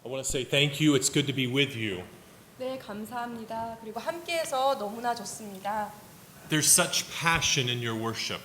I want to say thank you. It's good to be with you. 네, 감사합니다. 그리고 함께해서 너무나 좋습니다. There's such passion in your worship.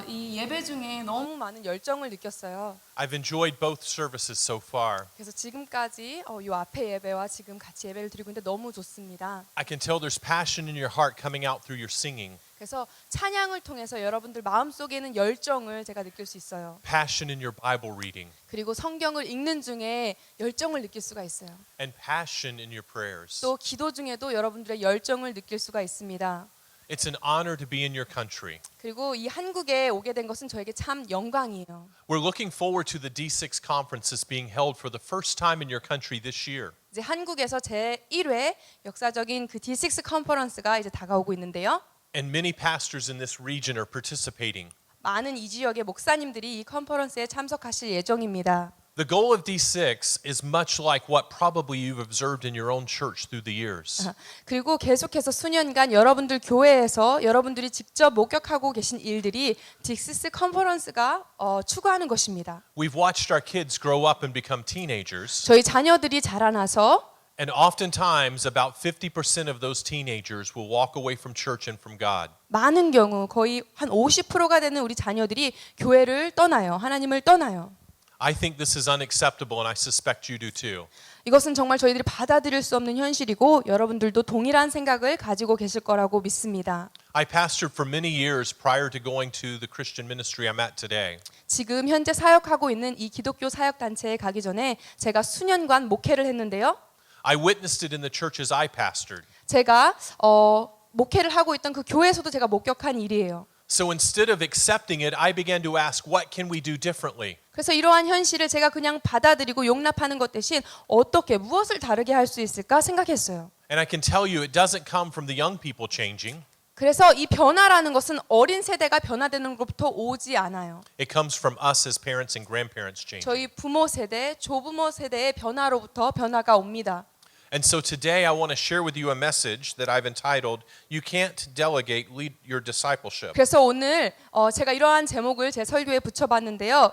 이 예배 중에 너무 많은 열정을 느꼈어요. I've enjoyed both services so far. 그래서 지금까지 이 앞에 예배와 지금 같이 예배를 드리고 있는데 너무 좋습니다. I can tell there's passion in your heart coming out through your singing. 그래서 찬양을 통해서 여러분들 마음속에는 열정을 제가 느낄 수 있어요. Passion in your Bible reading. 그리고 성경을 읽는 중에 열정을 느낄 수가 있어요. And passion in your prayers. 또 기도 중에도 여러분들의 열정을 느낄 수가 있습니다. It's an honor to be in your country. 그리고 이 한국에 오게 된 것은 저에게 참 영광이에요. We're looking forward to the D6 conferences being held for the first time in your country this year. 이제 한국에서 제 1회 역사적인 그 D6 컨퍼런스가 이제 다가오고 있는데요. And many pastors in this region are participating. 많은 이 지역의 목사님들이 이 컨퍼런스에 참석하실 예정입니다. The goal of D6 is much like what probably you've observed in your own church through the years. 그리고 계속해서 수년간 여러분들 교회에서 여러분들이 직접 목격하고 계신 일들이 D6 컨퍼런스가 추구하는 것입니다. We've watched our kids grow up and become teenagers, 저희 자녀들이 자라나서 and oftentimes about 50% of those teenagers will walk away from church and from God. 많은 경우 거의 한 50%가 되는 우리 자녀들이 교회를 떠나요. 하나님을 떠나요. I think this is unacceptable and I suspect you do too. 이것은 정말 저희들이 받아들일 수 없는 현실이고 여러분들도 동일한 생각을 가지고 계실 거라고 믿습니다. I pastored for many years prior to going to the Christian ministry I'm at today. 지금 현재 사역하고 있는 이 기독교 사역 단체에 가기 전에 제가 수년간 목회를 했는데요. I witnessed it in the churches I pastored. 제가 목회를 하고 있던 그 교회에서도 제가 목격한 일이에요. So instead of accepting it, I began to ask, what can we do differently? 그래서 이러한 현실을 제가 그냥 받아들이고 용납하는 것 대신 어떻게 무엇을 다르게 할 수 있을까 생각했어요. And I can tell you it doesn't come from the young people changing. 그래서 이 변화라는 것은 어린 세대가 변화되는 것부터 오지 않아요. It comes from us as parents and grandparents changing. 저희 부모 세대, 조부모 세대의 변화로부터 변화가 옵니다. And so today I want to share with you a message that I've entitled, You Can't Delegate Lead Your Discipleship. 그래서 오늘 제가 이러한 제목을 제 설교에 붙여봤는데요.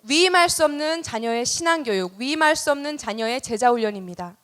위임할 수 없는 자녀의 신앙교육, 위임할 수 없는 자녀의 제자훈련입니다.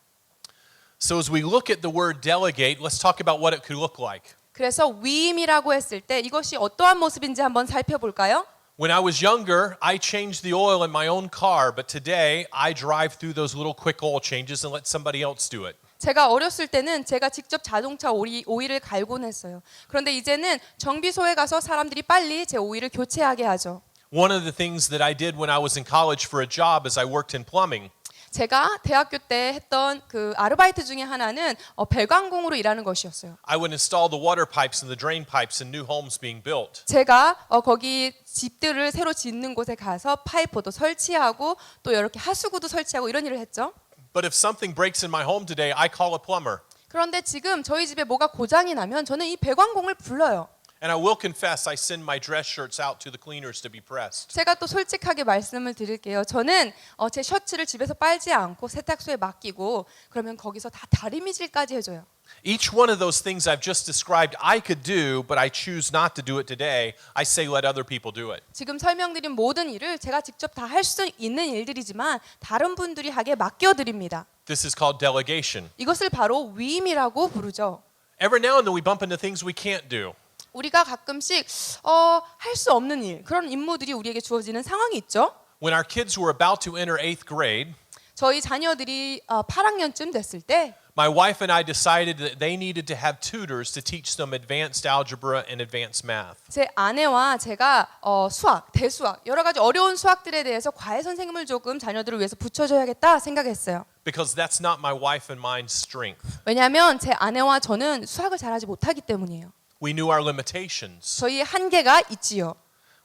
So as we look at the word delegate, let's talk about what it could look like. 그래서 위임이라고 했을 때 이것이 어떠한 모습인지 한번 살펴볼까요? When I was younger, I changed the oil in my own car, but today I drive through those little quick oil changes and let somebody else do it. 제가 어렸을 때는 제가 직접 자동차 오일을 갈곤 했어요. 그런데 이제는 정비소에 가서 사람들이 빨리 제 오일을 교체하게 하죠. One of the things that I did when I was in college for a job is I worked in plumbing. 제가 대학교 때 했던 그 아르바이트 중에 하나는 배관공으로 일하는 것이었어요. I would install the water pipes and the drain pipes in new homes being built. 제가 거기 집들을 새로 짓는 곳에 가서 파이프도 설치하고 또 이렇게 하수구도 설치하고 이런 일을 했죠. But if something breaks in my home today, I call a plumber. 그런데 지금 저희 집에 뭐가 고장이 나면 저는 이 배관공을 불러요. And I will confess, I send my dress shirts out to the cleaners to be pressed. 제가 또 솔직하게 말씀을 드릴게요. 저는 제 셔츠를 집에서 빨지 않고 세탁소에 맡기고 그러면 거기서 다 다리미질까지 해줘요. Each one of those things I've just described, I could do, but I choose not to do it today. I say let other people do it. 지금 설명드린 모든 일을 제가 직접 다 할 수 있는 일들이지만 다른 분들이 하게 맡겨드립니다. This is called delegation. 이것을 바로 위임이라고 부르죠. Every now and then we bump into things we can't do. 우리가 가끔씩 할 수 없는 일, 그런 임무들이 우리에게 주어지는 상황이 있죠. When our kids were about to enter 8th grade, 저희 자녀들이 8학년쯤 됐을 때 my wife and I decided that they needed to have tutors to teach them advanced algebra and advanced math. 제 아내와 제가 수학, 대수학, 여러 가지 어려운 수학들에 대해서 과외 선생님을 조금 자녀들을 위해서 붙여줘야겠다 생각했어요. Because that's not my wife and mine's strength. 왜냐하면 제 아내와 저는 수학을 잘하지 못하기 때문이에요. We knew our limitations. 저희의 한계가 있지요.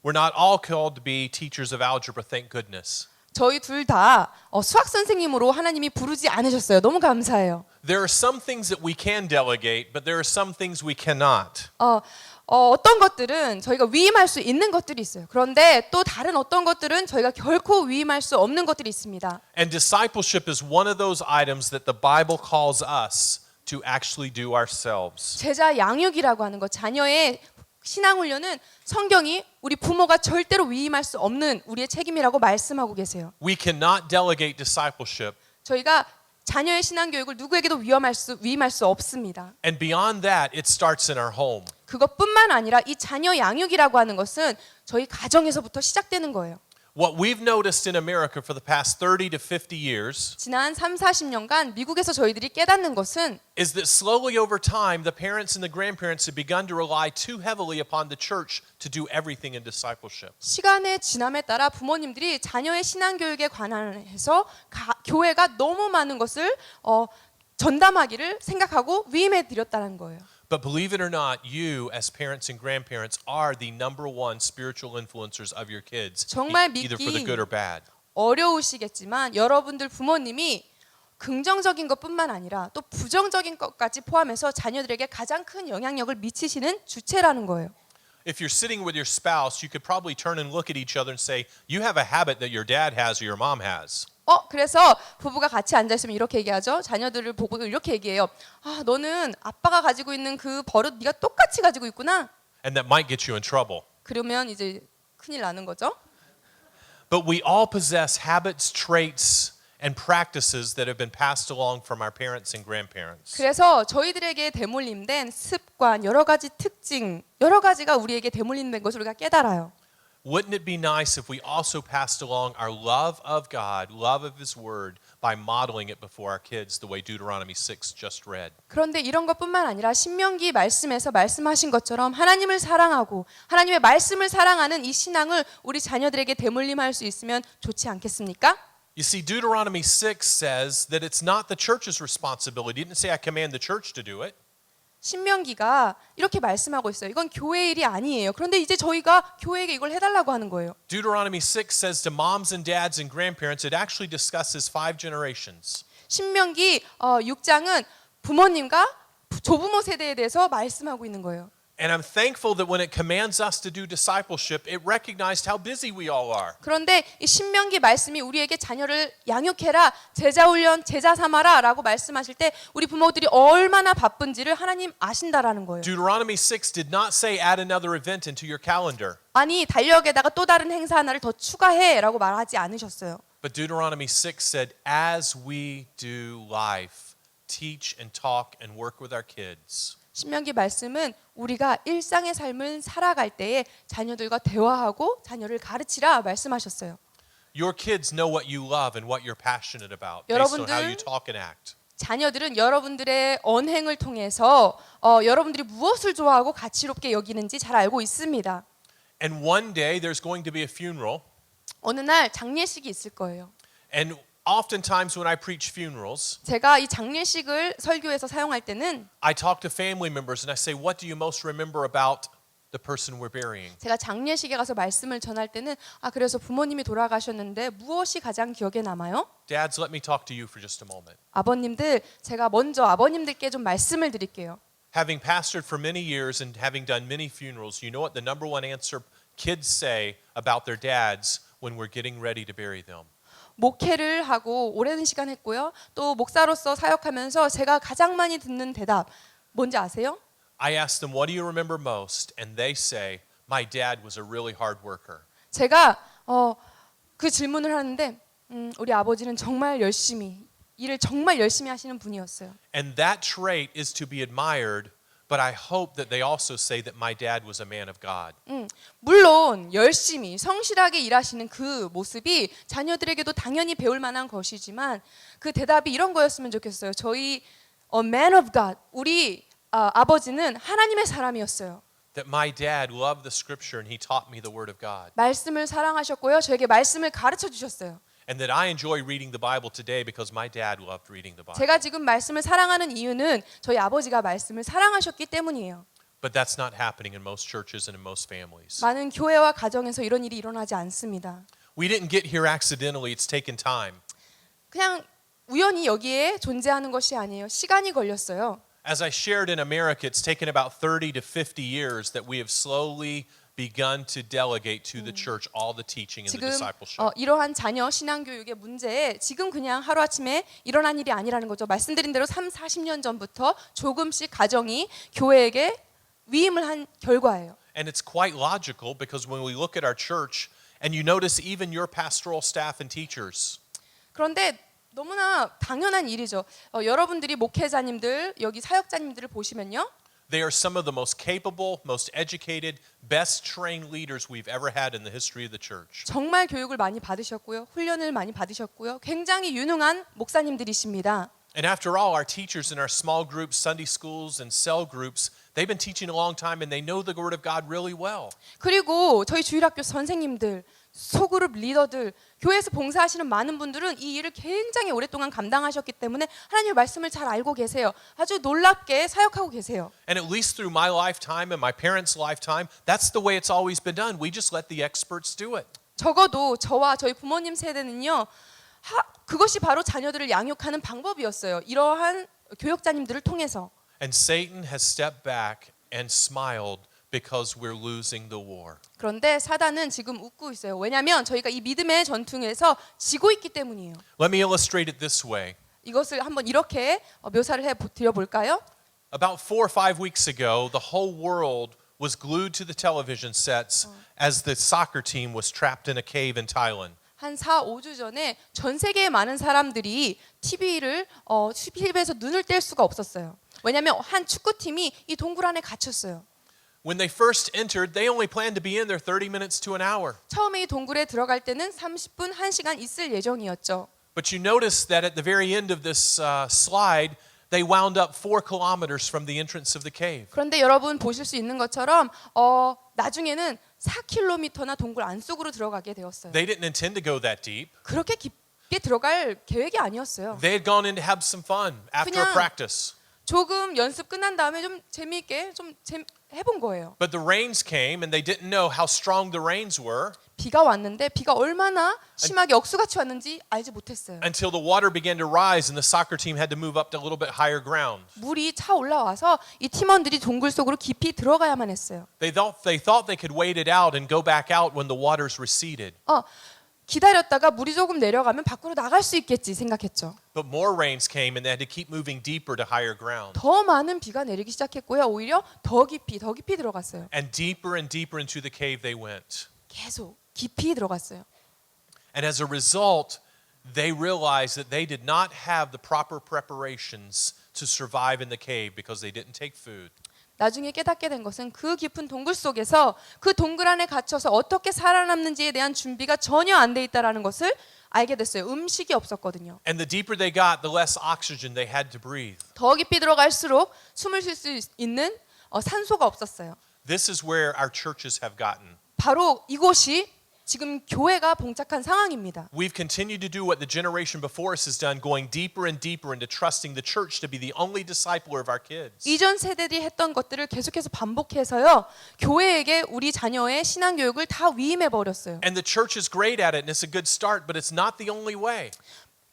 We're not all called to be teachers of algebra, thank goodness. 저희 둘 다 수학 선생님으로 하나님이 부르지 않으셨어요. 너무 감사해요. There are some things that we can delegate, but there are some things we cannot. 어떤 것들은 저희가 위임할 수 있는 것들이 있어요. 그런데 또 다른 어떤 것들은 저희가 결코 위임할 수 없는 것들이 있습니다. And discipleship is one of those items that the Bible calls us to actually do ourselves. 제자 양육이라고 하는 것, 자녀의 신앙 훈련은 성경이 우리 부모가 절대로 위임할 수 없는 우리의 책임이라고 말씀하고 계세요. We cannot delegate discipleship. 저희가 자녀의 신앙 교육을 누구에게도 위임할 수 없습니다. And beyond that, it starts in our home. 그것뿐만 아니라 이 자녀 양육이라고 하는 것은 저희 가정에서부터 시작되는 거예요. What we've noticed in America for the past 30 to 50 years 지난 3, 40년간 미국에서 저희들이 깨닫는 것은 is that slowly over time, the parents and the grandparents have begun to rely too heavily upon the church to do everything in discipleship. 시간의 지남에 따라 부모님들이 자녀의 신앙 교육에 관해서 교회가 너무 많은 것을 전담하기를 생각하고 위임해 드렸다는 거예요. But believe it or not, you as parents and grandparents are the number one spiritual influencers of your kids, 정말 either for the good or bad. 어려우시겠지만 여러분들 부모님이 긍정적인 것뿐만 아니라 또 부정적인 것까지 포함해서 자녀들에게 가장 큰 영향력을 미치시는 주체라는 거예요. If you're sitting with your spouse, you could probably turn and look at each other and say, you have a habit that your dad has or your mom has. 그래서 부부가 같이 앉아 있으면 이렇게 얘기하죠. 자녀들을 보고 이렇게 얘기해요. 너는 아빠가 가지고 있는 그 버릇 네가 똑같이 가지고 있구나. And that might get you in trouble. 그러면 이제 큰일 나는 거죠. But we all possess habits, traits, and practices that have been passed along from our parents and grandparents. 그래서 저희들에게 대물림된 습관, 여러 가지 특징, 여러 가지가 우리에게 대물림된 것을 우리가 깨달아요. Wouldn't it be nice if we also passed along our love of God, love of His Word, by modeling it before our kids the way Deuteronomy 6 just read? 그런데 이런 것뿐만 아니라 신명기 말씀에서 말씀하신 것처럼 하나님을 사랑하고 하나님의 말씀을 사랑하는 이 신앙을 우리 자녀들에게 대물림할 수 있으면 좋지 않겠습니까? You see, Deuteronomy 6 says that it's not the church's responsibility. It didn't say I command the church to do it. 신명기가 이렇게 말씀하고 있어요. 이건 교회 일이 아니에요. 그런데 이제 저희가 교회에게 이걸 해달라고 하는 거예요. Deuteronomy 6 says to moms and dads and grandparents, it actually discusses 5 generations. 신명기 6장은 부모님과 조부모 세대에 대해서 말씀하고 있는 거예요. And I'm thankful that when it commands us to do discipleship, it recognized how busy we all are. 그런데 이 신명기 말씀이 우리에게 자녀를 양육해라, 제자 훈련, 제자 삼아라라고 말씀하실 때 우리 부모들이 얼마나 바쁜지를 하나님 아신다라는 거예요. Deuteronomy 6 did not say add another event into your calendar. 아니 달력에다가 또 다른 행사 하나를 더 추가해라고 말하지 않으셨어요. But Deuteronomy 6 said, as we do life, teach and talk and work with our kids. 신명기 말씀은 우리가 일상의 삶을 살아갈 때에 자녀들과 대화하고 자녀를 가르치라 말씀하셨어요. Your kids know what you love and what you're passionate about based on how you talk and act. 자녀들은 여러분들의 언행을 통해서 여러분들이 무엇을 좋아하고 가치롭게 여기는지 잘 알고 있습니다. And one day there's going to be a funeral. 어느 날 장례식이 있을 거예요. And oftentimes when I preach funerals, 제가 이 장례식을 설교에서 사용할 때는 I talk to family members and I say, what do you most remember about the person we're burying? 제가 장례식에 가서 말씀을 전할 때는 그래서 부모님이 돌아가셨는데 무엇이 가장 기억에 남아요? Dads, let me talk to you for just a moment. 아버님들, 제가 먼저 아버님들께 좀 말씀을 드릴게요. Having pastored for many years and having done many funerals, you know what the number one answer kids say about their dads when we're getting ready to bury them? 목회를 하고 오랜 시간 했고요. 또 목사로서 사역하면서 제가 가장 많이 듣는 대답 뭔지 아세요? I ask them, what do you remember most? And they say, my dad was a really hard worker. 제가 그 질문을 하는데 우리 아버지는 정말 일을 정말 열심히 하시는 분이었어요. And that trait is to be admired, but I hope that they also say that my dad was a man of God. 물론 열심히 성실하게 일하시는 그 모습이 자녀들에게도 당연히 배울 만한 것이지만 그 대답이 이런 거였으면 좋겠어요. 저희 man of God, 우리 아버지는 하나님의 사람이었어요. That my dad loved the scripture and he taught me the word of God. 말씀을 사랑하셨고요. 저에게 말씀을 가르쳐 주셨어요. And that I enjoy reading the Bible today because my dad loved reading the Bible. 제가 지금 말씀을 사랑하는 이유는 저희 아버지가 말씀을 사랑하셨기 때문이에요. But that's not happening in most churches and in most families. 많은 교회와 가정에서 이런 일이 일어나지 않습니다. We didn't get here accidentally. It's taken time. 그냥 우연히 여기에 존재하는 것이 아니에요. 시간이 걸렸어요. As I shared in America, it's taken about 30 to 50 years that we have slowly begun to delegate to the church all the teaching and the 지금 discipleship. 이러한 자녀 신앙 교육의 문제에 지금 그냥 하루아침에 일어난 일이 아니라는 거죠. 말씀드린 대로 3, 40년 전부터 조금씩 가정이 교회에게 위임을 한 결과예요. And it's quite logical because when we look at our church and you notice even your pastoral staff and teachers, 그런데 너무나 당연한 일이죠. 여러분들이 목회자님들, 여기 사역자님들을 보시면요. they are some of the most capable, most educated, best trained leaders we've ever had in the history of the church. 정말 교육을 많이 받으셨고요. 훈련을 많이 받으셨고요. 굉장히 유능한 목사님들이십니다. And after all, our teachers in our small groups, Sunday schools, and cell groups, they've been teaching a long time and they know the Word of God really well. 그리고 저희 주일학교 선생님들, 소그룹 리더들, 교회에서 봉사하시는 많은 분들은 이 일을 굉장히 오랫동안 감당하셨기 때문에 하나님의 말씀을 잘 알고 계세요. 아주 놀랍게 사역하고 계세요. And at least through my lifetime and my parents' lifetime, that's the way it's always been done. We just let the experts do it. 적어도 저와 저희 부모님 세대는요. 그것이 바로 자녀들을 양육하는 방법이었어요. 이러한 교역자님들을 통해서. And Satan has stepped back and smiled because we're losing the war. 그런데 사단은 지금 웃고 있어요. 왜냐하면 저희가 이 믿음의 전투에서 지고 있기 때문이에요. Let me illustrate it this way. 이것을 한번 이렇게 묘사를 해 드려볼까요? About 4 or 5 weeks ago, the whole world was glued to the television sets as the soccer team was trapped in a cave in Thailand. 한 4, 5주 전에 전 세계의 많은 사람들이 TV에서 눈을 뗄 수가 없었어요. 왜냐하면 한 축구팀이 이 동굴 안에 갇혔어요. When they first entered, they only planned to be in there 30 minutes to an hour. 처음에 이 동굴에 들어갈 때는 30분, 1시간 있을 예정이었죠. But you notice that at the very end of this slide, they wound up 4 kilometers from the entrance of the cave. 그런데 여러분 보실 수 있는 것처럼 나중에는 4km나 동굴 안쪽으로 들어가게 되었어요. They didn't intend to go that deep. 그렇게 깊게 들어갈 계획이 아니었어요. They had gone in to have some fun after a 그냥 practice. 조금 연습 끝난 다음에 좀 재미있게 해본 거예요. But the rains came and they didn't know how strong the rains were 비가 왔는데 비가 얼마나 심하게 억수같이 왔는지 알지 못했어요. until the water began to rise and the soccer team had to move up to a little bit higher ground. 물이 차 올라와서 이 팀원들이 동굴 속으로 깊이 들어가야만 했어요. They thought they could wait it out and go back out when the waters receded. 기다렸다가 물이 조금 내려가면 밖으로 나갈 수 있겠지 생각했죠. But more rains came and they had to keep moving deeper to higher ground. 더 많은 비가 내리기 시작했고요. 오히려 더 깊이 들어갔어요. And deeper into the cave they went. 계속 깊이 들어갔어요. And as a result, they realized that they did not have the proper preparations to survive in the cave because they didn't take food. 나중에 깨닫게 된 것은 그 깊은 동굴 속에서 그 동굴 안에 갇혀서 어떻게 살아남는지에 대한 준비가 전혀 안 돼 있다라는 것을 알게 됐어요. 음식이 없었거든요. And the deeper they got, the less oxygen they had to breathe. 더 깊이 들어갈수록 숨을 쉴 수 있는 산소가 없었어요. This is where our churches have gotten. 바로 이곳이 지금 교회가 봉착한 상황입니다. We've continued to do what the generation before us has done, going deeper and deeper into trusting the church to be the only discipler of our kids. 이전 세대들이 했던 것들을 계속해서 반복해서요. 교회에게 우리 자녀의 신앙 교육을 다 위임해 버렸어요. And the church is great at it and it's a good start, but it's not the only way.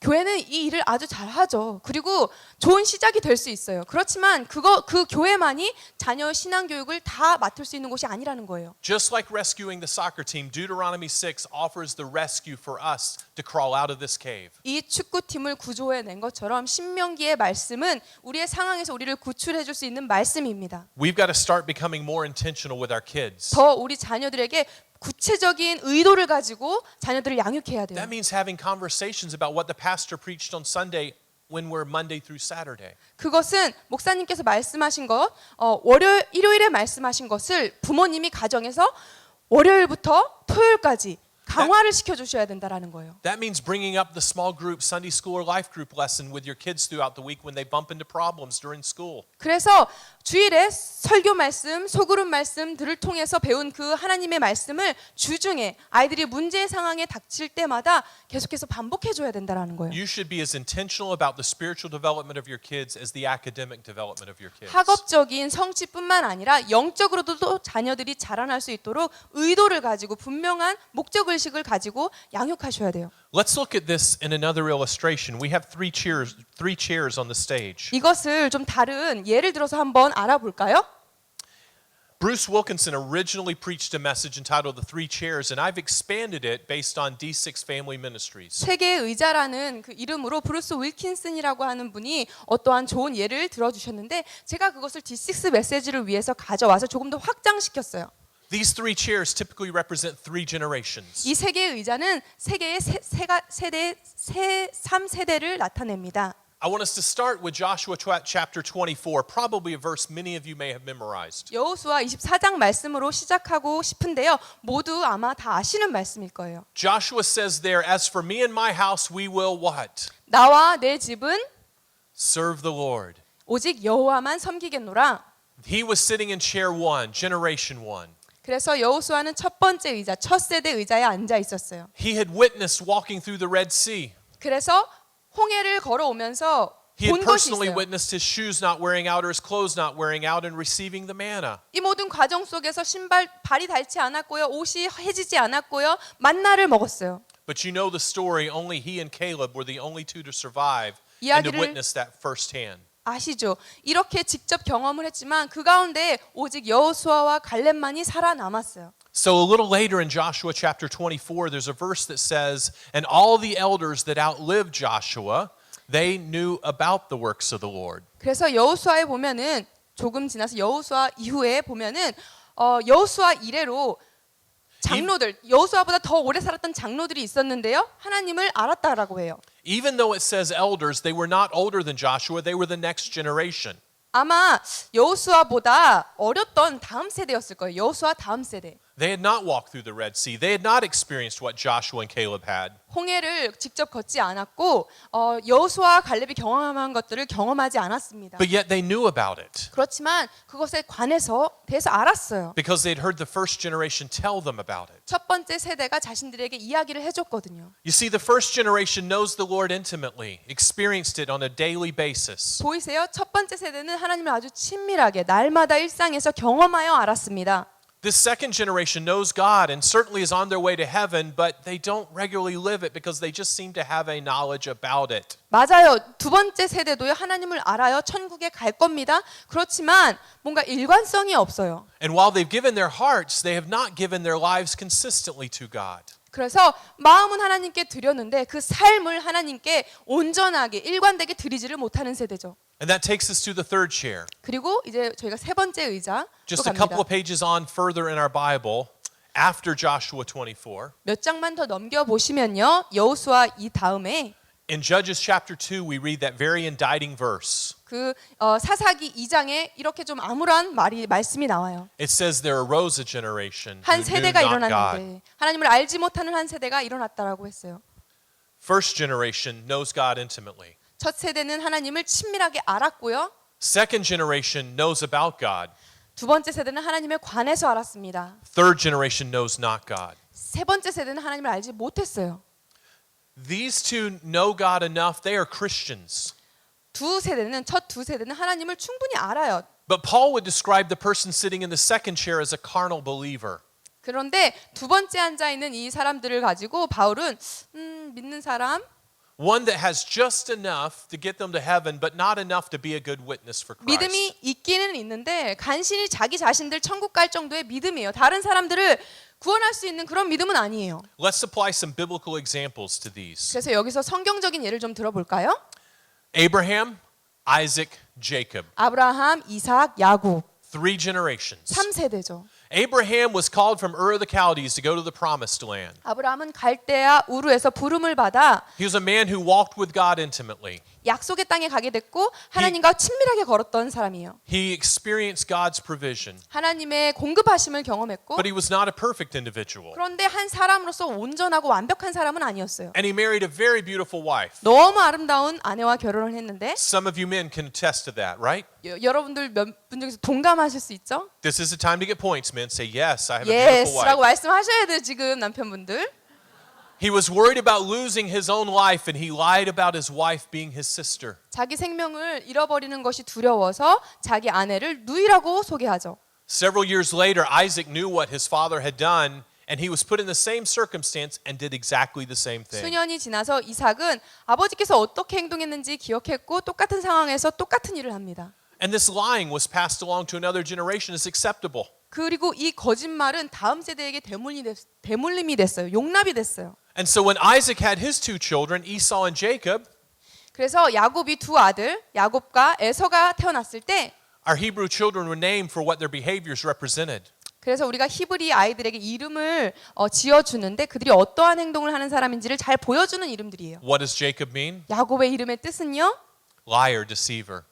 교회는 이 일을 아주 잘하죠. 그리고 좋은 시작이 될 수 있어요. 그렇지만 그 교회만이 자녀 신앙 교육을 다 맡을 수 있는 곳이 아니라는 거예요. Just like rescuing the soccer team, Deuteronomy 6 offers the rescue for us to crawl out of this cave. 이 축구팀을 구조해 낸 것처럼 신명기의 말씀은 우리의 상황에서 우리를 구출해 줄 수 있는 말씀입니다. We've got to start becoming more intentional with our kids. 더 우리 자녀들에게 구체적인 의도를 가지고 자녀들을 양육해야 돼요. That means having conversations about what the pastor preached on Sunday when we're Monday through Saturday. 그것은 목사님께서 말씀하신 것, 일요일에 말씀하신 것을 부모님이 가정에서 월요일부터 토요일까지 강화를 시켜주셔야 된다라는 거예요. That means bringing up the small group Sunday school or life group lesson with your kids throughout the week when they bump into problems during school. 그래서 주일에 설교 말씀, 소그룹 말씀들을 통해서 배운 그 하나님의 말씀을 주중에 아이들이 문제 상황에 닥칠 때마다 계속해서 반복해 줘야 된다라는 거예요. You should be as intentional about the spiritual development of your kids as the academic development of your kids. 학업적인 성취뿐만 아니라 영적으로도 자녀들이 자라날 수 있도록 의도를 가지고 분명한 목적 의식을 가지고 양육하셔야 돼요. Let's look at this in another illustration. We have three chairs on the stage. 이것을 좀 다른 예를 들어서 한번 알아볼까요? Bruce Wilkinson originally preached a message entitled The Three Chairs, and I've expanded it based on D6 Family Ministries. 세계의 의자라는 그 이름으로 브루스 윌킨슨이라고 하는 분이 어떠한 좋은 예를 들어주셨는데 제가 그것을 D6 메시지를 위해서 가져와서 조금 더 확장시켰어요. These three chairs typically represent three generations. 이 세 개의 의자는 세계의 3세대를 나타냅니다. I want us to start with Joshua chapter 24, probably a verse many of you may have memorized. 여호수아 24장 말씀으로 시작하고 싶은데요. 모두 아마 다 아시는 말씀일 거예요. Joshua says there, as for me and my house, we will what? 나와 내 집은 Serve the Lord. 오직 여호와만 섬기겠노라. He was sitting in chair 1, generation 1. 그래서 여호수아는 첫 번째 의자, 첫 세대 의자에 앉아 있었어요. He had witnessed walking through the Red Sea. 그래서 홍해를 걸어오면서 He had 본 것이 personally 있어요. witnessed his shoes not wearing out or his clothes not wearing out and receiving the manna. 이 모든 과정 속에서 발이 닳지 않았고요. 옷이 해지지 않았고요. 만나를 먹었어요. But you know the story, only he and Caleb were the only two to survive and to 이야기를 witness that firsthand. 아시죠? 이렇게 직접 경험을 했지만 그 가운데 오직 여호수아와 갈렙만이 살아남았어요. So a little later in Joshua chapter 24, there's a verse that says, and all the elders that outlived Joshua, they knew about the works of the Lord. 그래서 여호수아에 보면은 조금 지나서 여호수아 이후에 보면은 여호수아 이래로 장로들 여호수아보다 더 오래 살았던 장로들이 있었는데요. 하나님을 알았다라고 해요. Even though it says elders, they were not older than Joshua, they were the next generation. 아마 여호수아보다 어렸던 다음 세대였을 거예요. 여호수아 다음 세대. They had not walked through the Red Sea. They had not experienced what Joshua and Caleb had. 홍해를 직접 걷지 않았고 여호수아 갈렙이 경험한 것들을 경험하지 않았습니다. But yet they knew about it 그렇지만 그것에 대해서 알았어요. because they'd heard the first generation tell them about it. 첫 번째 세대가 자신들에게 이야기를 해줬거든요. You see, the first generation knows the Lord intimately, experienced it on a daily basis. 보이세요? 첫 번째 세대는 하나님을 아주 친밀하게 날마다 일상에서 경험하여 알았습니다. This second generation knows God and certainly is on their way to heaven, but they don't regularly live it because they just seem to have a knowledge about it. 맞아요. 두 번째 세대도요. 하나님을 알아요. 천국에 갈 겁니다. 그렇지만 뭔가 일관성이 없어요. And while they've given their hearts, they have not given their lives consistently to God. 그래서 마음은 하나님께 드렸는데 그 삶을 하나님께 온전하게 일관되게 드리지를 못하는 세대죠. And that takes us to the third chair. 그리고 이제 저희가 세 번째 의자로 Just a couple 갑니다. of pages on further in our Bible, after Joshua 24, 몇 장만 더 넘겨 보시면요. 여호수아 이 다음에 in Judges chapter 2, we read that very indicting verse. 그 사사기 2장에 이렇게 좀 암울한 말씀이 나와요. It says there arose a generation 한 who knew 세대가 not God. 일어났는데 하나님을 알지 못하는 한 세대가 일어났다라고 했어요. First generation knows God intimately. 첫 세대는 하나님을 친밀하게 알았고요. Second generation knows about God. 두 번째 세대는 하나님에 관해서 알았습니다. Third generation knows not God. 세 번째 세대는 하나님을 알지 못했어요. These two know God enough. They are Christians. 첫 두 세대는 하나님을 충분히 알아요. But Paul would describe the person sitting in the second chair as a carnal believer. 그런데 두 번째 앉아 있는 이 사람들을 가지고 바울은 믿는 사람, One that has just enough to get them to heaven, but not enough to be a good witness for Christ. 믿음이 있기는 있는데 간신히 자기 자신들 천국 갈 정도의 믿음이에요. 다른 사람들을 구원할 수 있는 그런 믿음은 아니에요. Let's apply some biblical examples to these. 그래서 여기서 성경적인 예를 좀 들어볼까요? Abraham, Isaac, Jacob. 아브라함, 이삭, 야곱. Three generations. 3세대죠. Abraham was called from Ur of the Chaldees to go to the promised land. 아브라함은 갈대아 우르에서 부름을 받아 He was a man who walked with God intimately. 약속의 땅에 가게 됐고 하나님과 친밀하게 걸었던 사람이에요. He experienced God's provision, 하나님의 공급하심을 경험했고 but he was not a perfect individual. 그런데 한 사람으로서 온전하고 완벽한 사람은 아니었어요. And he married a very beautiful wife. 너무 아름다운 아내와 결혼을 했는데 Some of you men can attest to that, right? 여러분들 몇 분 중에서 동감하실 수 있죠? This is the time to get points, men. Say, yes, I have a beautiful Yes라고 wife. 말씀하셔야 돼요, 지금 남편분들. He was worried about losing his own life, and he lied about his wife being his sister. 자기 생명을 잃어버리는 것이 두려워서 자기 아내를 누이라고 소개하죠. Several years later, Isaac knew what his father had done, and he was put in the same circumstance and did exactly the same thing. 수년이 지나서 이삭은 아버지께서 어떻게 행동했는지 기억했고 똑같은 상황에서 똑같은 일을 합니다. And this lying was passed along to another generation as acceptable. 그리고 이 거짓말은 다음 세대에게 대물림이 됐어요. 용납이 됐어요. And so when Isaac had his two children, Esau and Jacob, 그래서 야곱이 두 아들, 야곱과 에서가 태어났을 때 our Hebrew children were named for what their behaviors represented. 그래서 우리가 히브리 아이들에게 이름을 지어주는데 그들이 어떠한 행동을 하는 사람인지를 잘 보여주는 이름들이에요. What does Jacob mean? 야곱의 이름의 뜻은요? Liar, deceiver.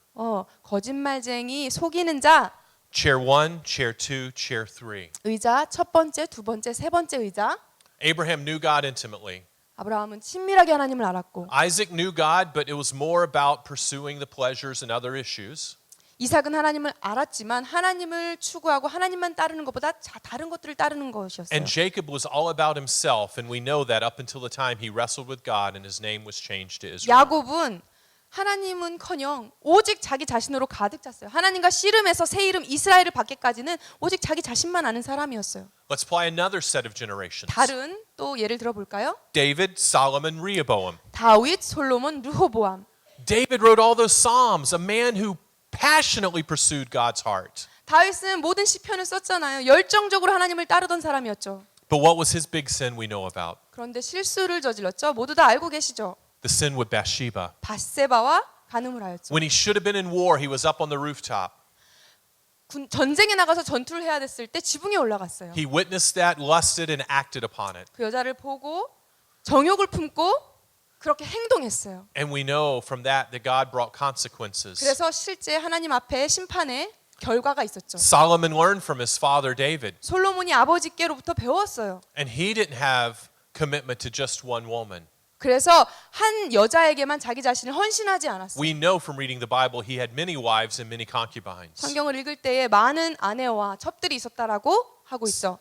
거짓말쟁이, 속이는 자, Chair 1, chair 2, chair 3. 의자, 첫 번째, 두 번째, 세 번째 의자. Abraham knew God intimately. 아브라함은 친밀하게 하나님을 알았고 Isaac knew God, but it was more about pursuing the pleasures and other issues. 이삭은 하나님을 알았지만 하나님을 추구하고 하나님만 따르는 것보다 다른 것들을 따르는 것이었어요. And Jacob was all about himself, and we know that up until the time he wrestled with God and his name was changed to Israel. 야곱은 하나님은커녕 오직 자기 자신으로 가득 찼어요. 하나님과 씨름해서 새 이름 이스라엘을 받기까지는 오직 자기 자신만 아는 사람이었어요. Let's apply another set of generations. 다른 또 예를 들어 볼까요? David, Solomon, Rehoboam. 다윗, 솔로몬, 르호보암. David wrote all those psalms, a man who passionately pursued God's heart. 다윗은 모든 시편을 썼잖아요. 열정적으로 하나님을 따르던 사람이었죠. But what was his big sin we know about? 그런데 실수를 저질렀죠. 모두 다 알고 계시죠. The sin with Bathsheba. 밧세바와 간음을 하였죠. When he should have been in war, he was up on the rooftop. 전쟁에 나가서 전투를 해야 됐을 때 지붕에 올라갔어요. He witnessed that, lusted, and acted upon it. 그 여자를 보고 정욕을 품고 그렇게 행동했어요. And we know from that God brought consequences. 그래서 실제 하나님 앞에 심판의 결과가 있었죠. Solomon learned from his father David. 솔로몬이 아버지께로부터 배웠어요. And he didn't have commitment to just one woman. 그래서 한 여자에게만 자기 자신을 헌신하지 않았어요. We know from reading the Bible he had many wives and many concubines. 성경을 읽을 때에 많은 아내와 첩들이 있었다라고 하고 있어.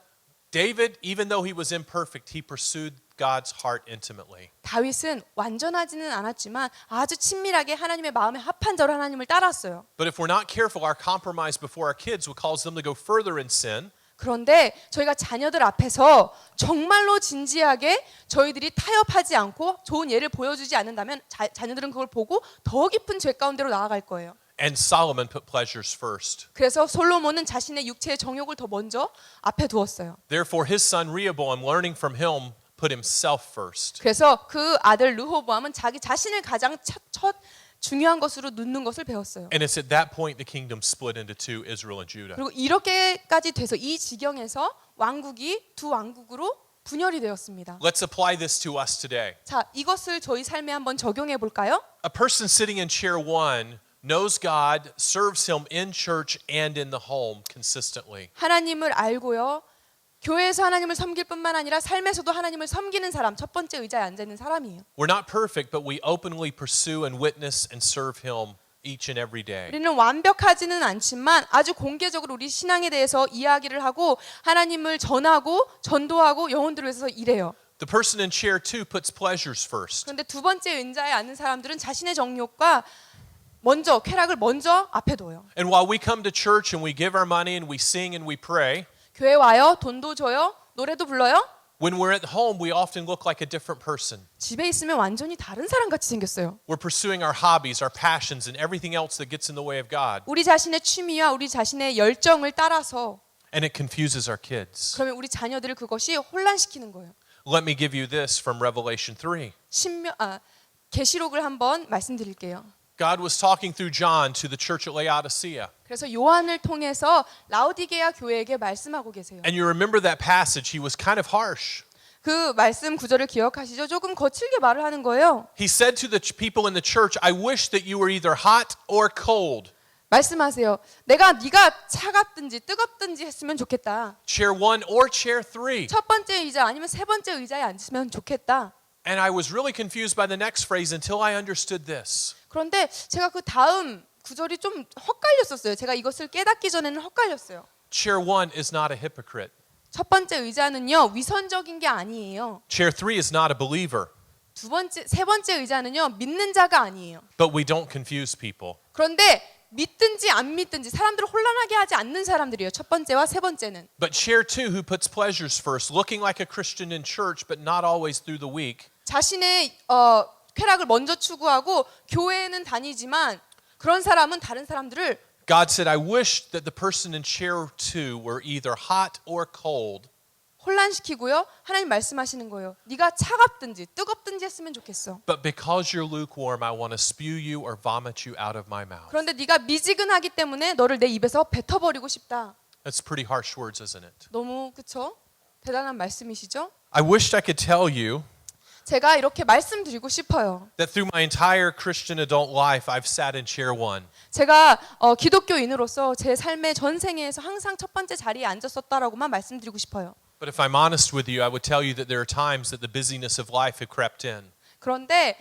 David, even though he was imperfect, he pursued God's heart intimately. 다윗은 완전하지는 않았지만 아주 친밀하게 하나님의 마음에 합한 자로 하나님을 따랐어요. But if we're not careful, our compromise before our kids will cause them to go further in sin. 그런데 저희가 자녀들 앞에서 정말로 진지하게 저희들이 타협하지 않고 좋은 예를 보여주지 않는다면 자녀들은 그걸 보고 더 깊은 죄 가운데로 나아갈 거예요. And Solomon put pleasures first. 그래서 솔로몬은 자신의 육체의 정욕을 더 먼저 앞에 두었어요. Therefore, his son Rehoboam, learning from him, put himself first. 그래서 그 아들 르호보암은 자기 자신을 가장 첫 중요한 것으로 놓는 것을 배웠어요. And it's at that point the kingdom split into two, Israel and Judah. 그리고 이렇게까지 돼서 이 지경에서 왕국이 두 왕국으로 분열이 되었습니다. Let's apply this to us today. 자, 이것을 저희 삶에 한번 적용해 볼까요? A person sitting in chair 1 knows God, serves him in church and in the home consistently. 하나님을 알고요. 교회에서 하나님을 섬길 뿐만 아니라 삶에서도 하나님을 섬기는 사람, 첫 번째 의자에 앉아 있는 사람이에요. We're not perfect, but we openly pursue and witness and serve him each and every day. 우리는 완벽하지는 않지만 아주 공개적으로 우리 신앙에 대해서 이야기를 하고 하나님을 전하고 전도하고 영혼들을 위해서 일해요. The person in chair 2 puts pleasures first. 그런데 두 번째 의자에 앉는 사람들은 자신의 정욕과 먼저 쾌락을 먼저 앞에 둬요. And while we come to church and we give our money and we sing and we pray, 교회 와요, 돈도 줘요, 노래도 불러요. when we're at home, we often look like a different person. 집에 있으면 완전히 다른 사람 같이 생겼어요. We're pursuing our hobbies, our passions, and everything else that gets in the way of God. 우리 자신의 취미와 우리 자신의 열정을 따라서 And it confuses our kids. 그러면 우리 자녀들을 그것이 혼란시키는 거예요. Let me give you this from Revelation 3. 계시록을 한번 말씀드릴게요. God was talking through John to the church at Laodicea. 그래서 요한을 통해서 라오디게아 교회에게 말씀하고 계세요. And you remember that passage, he was kind of harsh. 그 말씀 구절을 기억하시죠? 조금 거칠게 말을 하는 거예요. He said to the people in the church, I wish that you were either hot or cold. 말씀하세요. 네가 차갑든지 뜨겁든지 했으면 좋겠다. Chair 1 or chair 3. 첫 번째 의자 아니면 세 번째 의자에 앉으면 좋겠다. And I was really confused by the next phrase until I understood this. 그런데 제가 그 다음 구절이 좀 헛갈렸었어요. 제가 이것을 깨닫기 전에는 헛갈렸어요. Chair 1 is not a hypocrite. 첫 번째 의자는요, 위선적인 게 아니에요. Chair 3 is not a believer. 세 번째 의자는요, 믿는 자가 아니에요. But we don't confuse people. 그런데 믿든지 안 믿든지 사람들을 혼란하게 하지 않는 사람들이에요. 첫 번째와 세 번째는. But chair 2 who puts pleasures first, looking like a Christian in church but not always through the week. 자신의 쾌락을 먼저 추구하고 교회에는 다니지만 그런 사람은 다른 사람들을 God said, I wish that the person in chair 2 were either hot or cold. 혼란시키고요. 하나님 말씀하시는 거예요. 네가 차갑든지 뜨겁든지 했으면 좋겠어. But because you're lukewarm, I want to spew you or vomit you out of my mouth. 그런데 네가 미지근하기 때문에 너를 내 입에서 뱉어버리고 싶다. That's pretty harsh words, isn't it? 너무 그쵸? 대단한 말씀이시죠? I wished I could tell you 제가 이렇게 말씀드리고 싶어요. that through my entire Christian adult life, I've sat in chair one. 제가 기독교인으로서 제 삶의 전생에서 항상 첫 번째 자리에 앉았었다라고만 말씀드리고 싶어요. But if I'm honest with you, I would tell you that there are times that the busyness of life had crept in. 그런데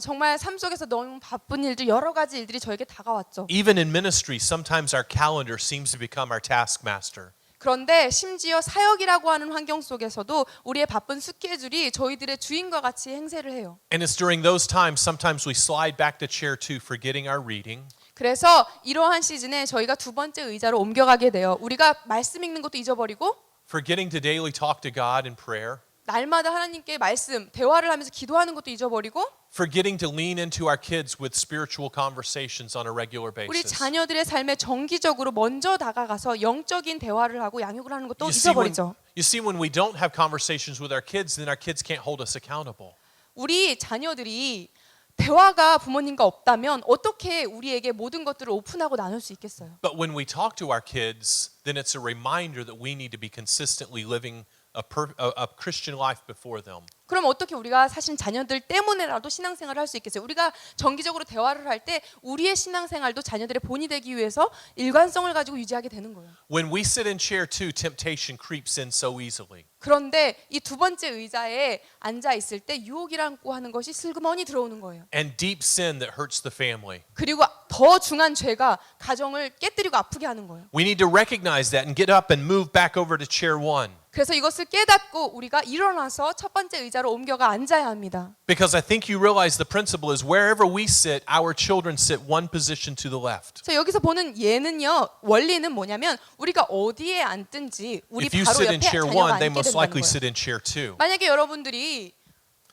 정말 삶 속에서 너무 바쁜 일들 여러 가지 일들이 저에게 다가왔죠. Even in ministry, sometimes our calendar seems to become our taskmaster. 그런데 심지어 사역이라고 하는 환경 속에서도 우리의 바쁜 스케줄이 저희들의 주인과 같이 행세를 해요. And it's during those times, sometimes we slide back to chair two, forgetting our reading. 그래서 이러한 시즌에 저희가 두 번째 의자로 옮겨가게 돼요. 우리가 말씀 읽는 것도 잊어버리고 Forgetting to daily talk to God in prayer. 날마다 하나님께 말씀, 대화를 하면서 기도하는 것도 잊어버리고 Forgetting to lean into our kids with spiritual conversations on a regular 우리 basis. 자녀들의 삶에 정기적으로 먼저 다가가서 영적인 대화를 하고 양육을 하는 것도 You 잊어버리죠. see, when we don't have conversations with our kids, then our kids can't hold us accountable. 우리 자녀들이 대화가 부모님과 없다면 어떻게 우리에게 모든 것들을 오픈하고 나눌 수 있겠어요? But when we talk to our kids, then it's a reminder that we need to be consistently living a Christian life before them. 그럼 어떻게 우리가 사실 자녀들 때문에라도 신앙생활을 할 수 있겠어요? 우리가 정기적으로 대화를 할 때 우리의 신앙생활도 자녀들의 본이 되기 위해서 일관성을 가지고 유지하게 되는 거예요. When we sit in chair two, temptation creeps in so easily. 그런데 이 두 번째 의자에 앉아 있을 때 유혹이라고 하는 것이 슬그머니 들어오는 거예요. And deep sin that hurts the family. 그리고 더 중한 죄가 가정을 깨뜨리고 아프게 하는 거예요. We need to recognize that and get up and move back over to chair one. 그래서 이것을 깨닫고 우리가 일어나서 첫 번째 의자로 옮겨가 앉아야 합니다. Because I think you realize the principle is wherever we sit, our children sit one position to the left. 자, 여기서 보는 예는요, 원리는 뭐냐면 우리가 어디에 앉든지 우리 If you 바로 sit in 옆에 chair 자녀가 one, they 앉게 most 된다는 likely 거예요. sit in chair two. 만약에 여러분들이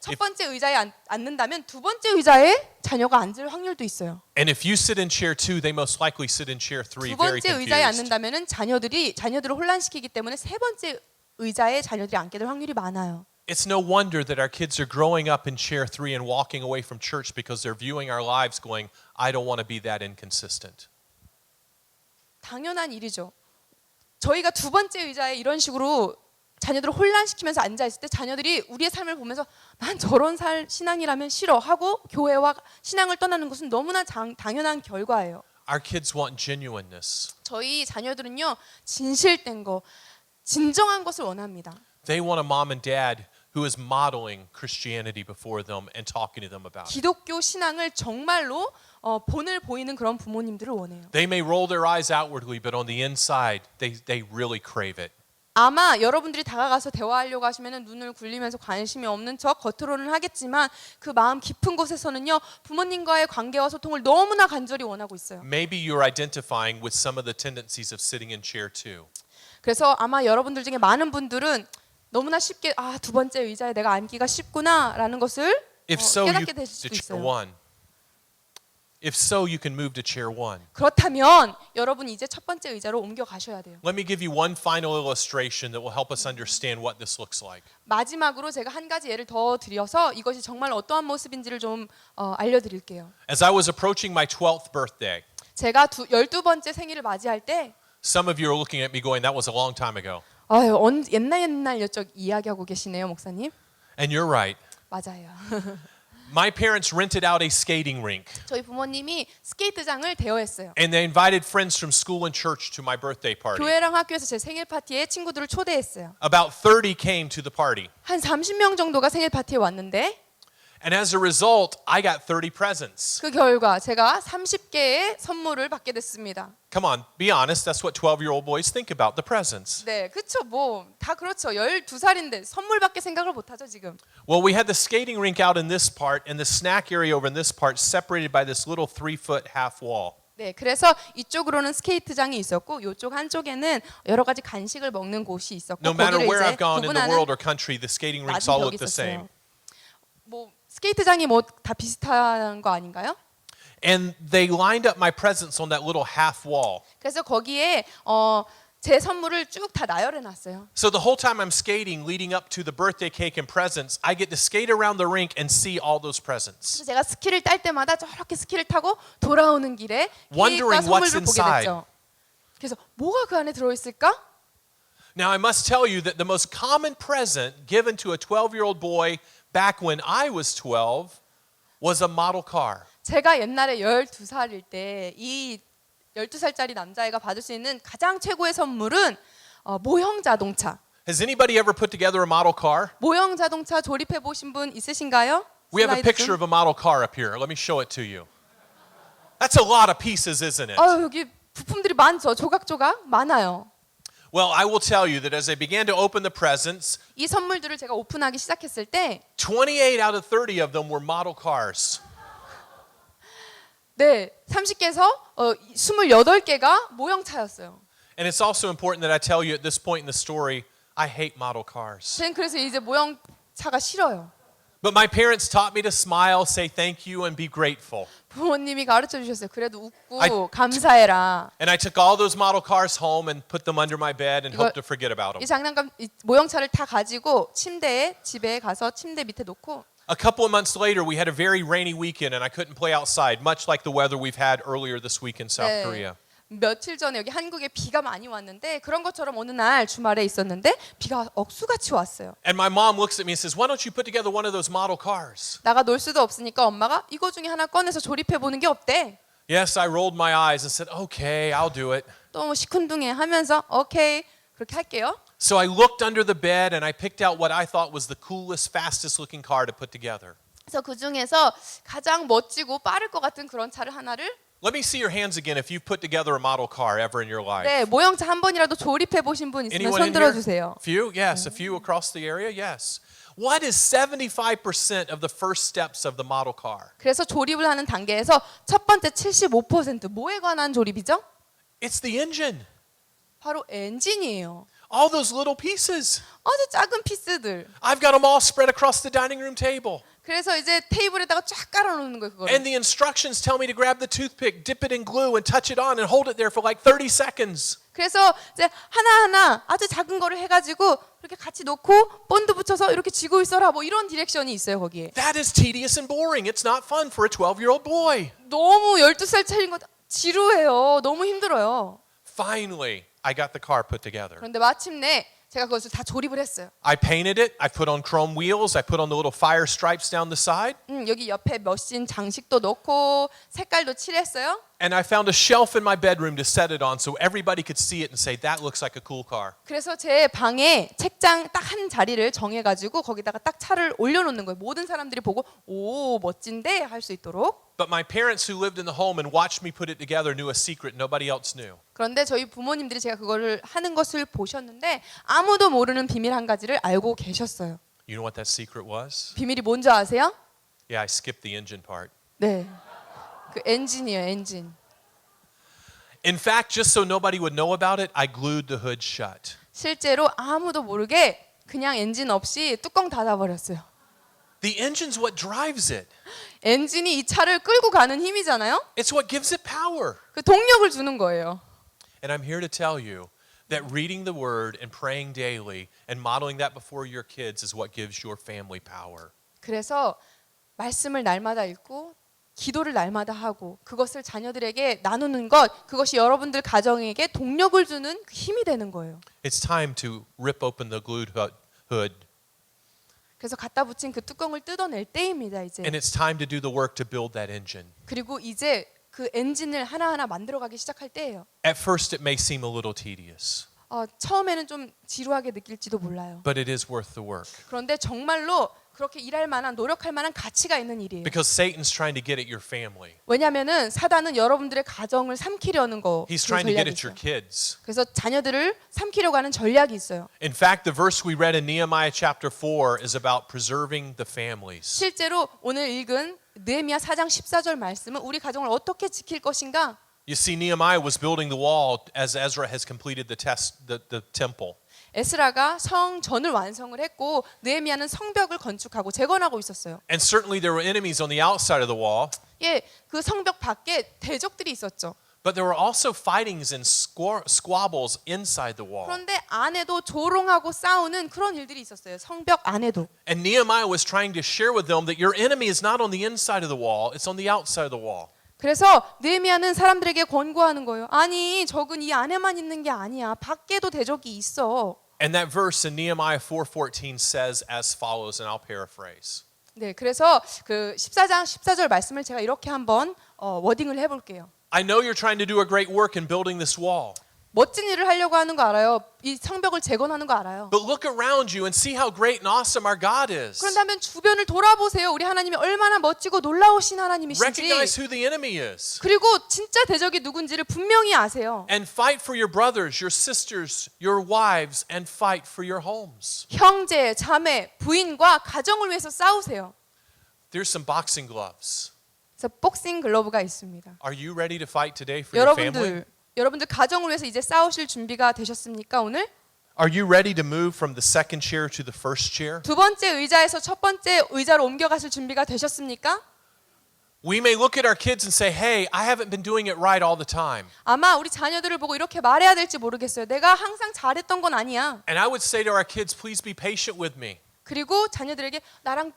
첫 번째 의자에 앉는다면 두 번째 의자에 자녀가 앉을 확률도 있어요. And if you sit in chair two, they most likely sit in chair three, 두 very 번째 의자에 confused. 앉는다면은 자녀들을 혼란시키기 때문에 세 번째 의자에 자녀들이 앉게 될 확률이 많아요. It's no wonder that our kids are growing up in chair three and walking away from church because they're viewing our lives going, I don't want to be that inconsistent. 당연한 일이죠. 저희가 두 번째 의자에 이런 식으로 자녀들을 혼란시키면서 앉아 있을 때 자녀들이 우리의 삶을 보면서 난 저런 신앙이라면 싫어 하고 교회와 신앙을 떠나는 것은 너무나 당연한 결과예요. Our kids want genuineness. 저희 자녀들은요, 진실된 거, 진정한 것을 원합니다. They want a mom and dad who is modeling Christianity before them and talking to them about it. 기독교 신앙을 정말로 본을 보이는 그런 부모님들을 원해요. They may roll their eyes outwardly, but on the inside, they really crave it. 아마 여러분들이 다가가서 대화하려고 하시면 눈을 굴리면서 관심이 없는 척 겉으로는 하겠지만 그 마음 깊은 곳에서는요, 부모님과의 관계와 소통을 너무나 간절히 원하고 있어요. Maybe you're identifying with some of the tendencies of sitting in chair two. 그래서 아마 여러분들 중에 많은 분들은 너무나 쉽게 두 번째 의자에 내가 앉기가 쉽구나라는 것을 If so, you 깨닫게 되실 to 수도 chair 있어요. one. If so, you can move to chair one. 그렇다면 여러분이 이제 첫 번째 의자로 옮겨 가셔야 돼요. Let me give you one final illustration that will help us understand what this looks like. 마지막으로 제가 한 가지 예를 더 드려서 이것이 정말 어떠한 모습인지를 좀 알려드릴게요. As I was approaching my 12th birthday, 제가 12번째 생일을 맞이할 때 some of you are looking at me going, that was a long time ago. 옛날 여쪽 이야기하고 계시네요, 목사님. And you're right. 맞아요. My parents rented out a skating rink. 저희 부모님이 스케이트장을 대여했어요. And they invited friends from school and church to my birthday party. 교회랑 학교에서 제 생일 파티에 친구들을 초대했어요. About 30 came to the party. 한 30명 정도가 생일 파티에 왔는데 And as a result, I got 30 presents. 그 결과 제가 30개의 선물을 받게 됐습니다. Come on, be honest. That's what 12-year-old boys think about, the presents. 네, 그렇죠. 뭐 다 그렇죠. 12살인데 선물밖에 생각을 못 하죠, 지금. Well, we had the skating rink out in this part and the snack area over in this part separated by this little 3-foot half wall. 네, 그래서 이쪽으로는 스케이트장이 있었고 이쪽 한쪽에는 여러 가지 간식을 먹는 곳이 있었고 No matter 거기를 where 이제 I've gone in the 구분하는 world or country, the skating rinks 낮은 all 벽이 look the same. 있었어요. 뭐 스케이트장이 뭐 다 비슷한 거 아닌가요? And they lined up my presents on that little half wall. 그래서 거기에 제 선물을 쭉 다 나열해 놨어요. So the whole time I'm skating leading up to the birthday cake and presents, I get to skate around the rink and see all those presents. 그래서 제가 스키를 딸 때마다 저렇게 스키를 타고 돌아오는 길에 케이크와 Wondering what's 선물을 보게 inside. 됐죠. 그래서 뭐가 그 안에 들어있을까? Now, I must tell you that the most common present given to a 12-year-old boy back when I was 12 was a model car. 제가 옛날에 12살일 때 이 12살짜리 남자애가 받을 수 있는 가장 최고의 선물은 모형 자동차. Has anybody ever put together a model car? 모형 자동차 조립해 보신 분 있으신가요? We have a 슬라이드 picture 좀. of a model car up here. Let me show it to you. That's a lot of pieces, isn't it? 여기 부품들이 많죠. 조각조각 많아요. Well, I will tell you that as I began to open the presents, 이 선물들을 제가 오픈하기 시작했을 때 28 out of 30 of them were model cars. 네, 30개에서 28개가 모형차였어요. And it's also important that I tell you at this point in the story, I hate model cars. 저는 그래서 이제 모형차가 싫어요. But my parents taught me to smile, say thank you, and be grateful. 부모님이 가르쳐 주셨어요. 그래도 웃고 I- 감사해라. And I took all those model cars home and put them under my bed and 이거- hoped to forget about 이 them. 장난감 이 모형차를 다 가지고 집에 가서 침대 밑에 놓고 A couple of months later, we had a very rainy weekend and I couldn't play outside, much like the weather we've had earlier this week in South 네, Korea. 며칠 전에 여기 한국에 비가 많이 왔는데 그런 것처럼 어느 날 주말에 있었는데 비가 억수같이 왔어요. And my mom looks at me and says, "Why don't you put together one of those model cars?" 나가 놀 수도 없으니까 엄마가 이거 중에 하나 꺼내서 조립해 보는 게 어때? Yes, I rolled my eyes and said, "Okay, I'll do it." 또 시큰둥해 하면서 오케이 그렇게 할게요. So I looked under the bed and I picked out what I thought was the coolest, fastest looking car to put together. 그래서 그 중에서 가장 멋지고 빠를 것 같은 그런 차를 하나를 Let me see your hands again if you've put together a model car ever in your life. 네 모형차 한 번이라도 조립해 보신 분 있으면 Anyone 손 in 들어 here? 주세요. Few? Yes, a few across the area? Yes. What is 75% of the first steps of the model car? 그래서 조립을 하는 단계에서 첫 번째 75% 뭐에 관한 조립이죠? It's the engine. 바로 엔진이에요. All those little pieces. 아주 작은 피스들. I've got them all spread across the dining room table. 그래서 이제 테이블에다가 쫙 깔아놓는 거예요. 그거를. And the instructions tell me to grab the toothpick, dip it in glue, and touch it on and hold it there for like 30 seconds. 그래서 이제 하나하나 아주 작은 거를 해가지고 이렇게 같이 놓고 본드 붙여서 이렇게 쥐고 있어라 뭐 이런 디렉션이 있어요 거기에. That is tedious and boring. It's not fun for a 12-year-old boy. 너무 12살 차린 거 지루해요. 너무 힘들어요. Finally, I got the car put together. 그런데 마침내 제가 그것을 다 조립을 했어요. I painted it. I put on chrome wheels. I put on the little fire stripes down the side. 여기 옆에 머신 장식도 넣고 색깔도 칠했어요. And I found a shelf in my bedroom to set it on so everybody could see it and say, that looks like a cool car. 그래서 제 방에 책장 딱 한 자리를 정해가지고 거기다가 딱 차를 올려놓는 거예요. 모든 사람들이 보고 오 멋진데 할 수 있도록. But my parents who lived in the home and watched me put it together knew a secret nobody else knew. 그런데 저희 부모님들이 제가 그거를 하는 것을 보셨는데 아무도 모르는 비밀 한 가지를 알고 계셨어요. You know what that secret was? 비밀이 뭔지 아세요? Yeah, I skipped the engine part. 네. 그 엔진이에요, 엔진. In fact, just so nobody would know about it, I glued the hood shut. 실제로 아무도 모르게 그냥 엔진 없이 뚜껑 닫아버렸어요. The engine's what drives it. 엔진이 이 차를 끌고 가는 힘이잖아요. It's what gives it power. 그 동력을 주는 거예요. And I'm here to tell you that reading the word and praying daily and modeling that before your kids is what gives your family power. 그래서 말씀을 날마다 읽고 기도를 날마다 하고 그것을 자녀들에게 나누는 것 그것이 여러분들 가정에게 동력을 주는 그 힘이 되는 거예요. It's time to rip open the glued hood. 그래서 갖다 붙인 그 뚜껑을 뜯어낼 때입니다, 이제. And it's time to do the work to build that engine. 그리고 이제 그 엔진을 하나하나 만들어가기 시작할 때예요. At first it may seem a little tedious, 처음에는 좀 지루하게 느낄지도 몰라요. but it is worth the work. 그런데 정말로 그렇게 일할 만한 노력할 만한 가치가 있는 일이에요. Because Satan's trying to get at your family. 왜냐하면은 사단은 여러분들의 가정을 삼키려는 거 He's 그 trying to get 전략이 at your 있어요. kids. 그래서 자녀들을 삼키려고 하는 전략이 있어요. In fact, the verse we read in Nehemiah chapter 4 is about preserving the families. 실제로 오늘 읽은 느헤미야 4장 14절 말씀은 우리 가정을 어떻게 지킬 것인가? You see, Nehemiah was building the wall as Ezra has completed the temple. 에스라가 성전을 완성을 했고 느헤미야는 성벽을 건축하고 재건하고 있었어요. And certainly there were enemies on the outside of the wall, 예, 그 성벽 밖에 대적들이 있었죠. but there were also fightings and squabbles inside the wall. 그런데 안에도 조롱하고 싸우는 그런 일들이 있었어요. 성벽 안에도. And Nehemiah was trying to share with them that your enemy is not on the inside of the wall, it's on the outside of the wall. 그래서 느헤미야는 사람들에게 권고하는 거예요. 아니, 적은 이 안에만 있는 게 아니야. 밖에도 대적이 있어. And that verse in Nehemiah 4:14 says as follows, and I'll paraphrase. 네, 그래서 그 14장 14절 말씀을 제가 이렇게 한번 워딩을 해볼게요. I know you're trying to do a great work in building this wall. 멋진 일을 하려고 하는 거 알아요. 이 성벽을 재건하는 거 알아요. But look around you and see how great and awesome our God is. 그런다면 주변을 돌아보세요. 우리 하나님이 얼마나 멋지고 놀라우신 하나님이신지. Recognize who the enemy is. 그리고 진짜 대적이 누군지를 분명히 아세요. And fight for your brothers, your sisters, your wives, and fight for your homes. 형제, 자매, 부인과 가정을 위해서 싸우세요. There's some boxing gloves. 그래서 복싱 글러브가 있습니다. Are you ready to fight today for your family? 여러분들 가정을 위해서 이제 싸우실 준비가 되셨습니까, 오늘? Are you ready to move from the second chair to the first chair? 두 번째 의자에서 첫 번째 의자로 옮겨가실 준비가 되셨습니까? We may look at our kids and say, hey, I haven't been doing it right all the time. 아마 우리 자녀들을 보고 이렇게 말해야 될지 모르겠어요. 내가 항상 잘했던 건 아니야. And I would say to our kids, please be patient with me. 그리고 자녀들에게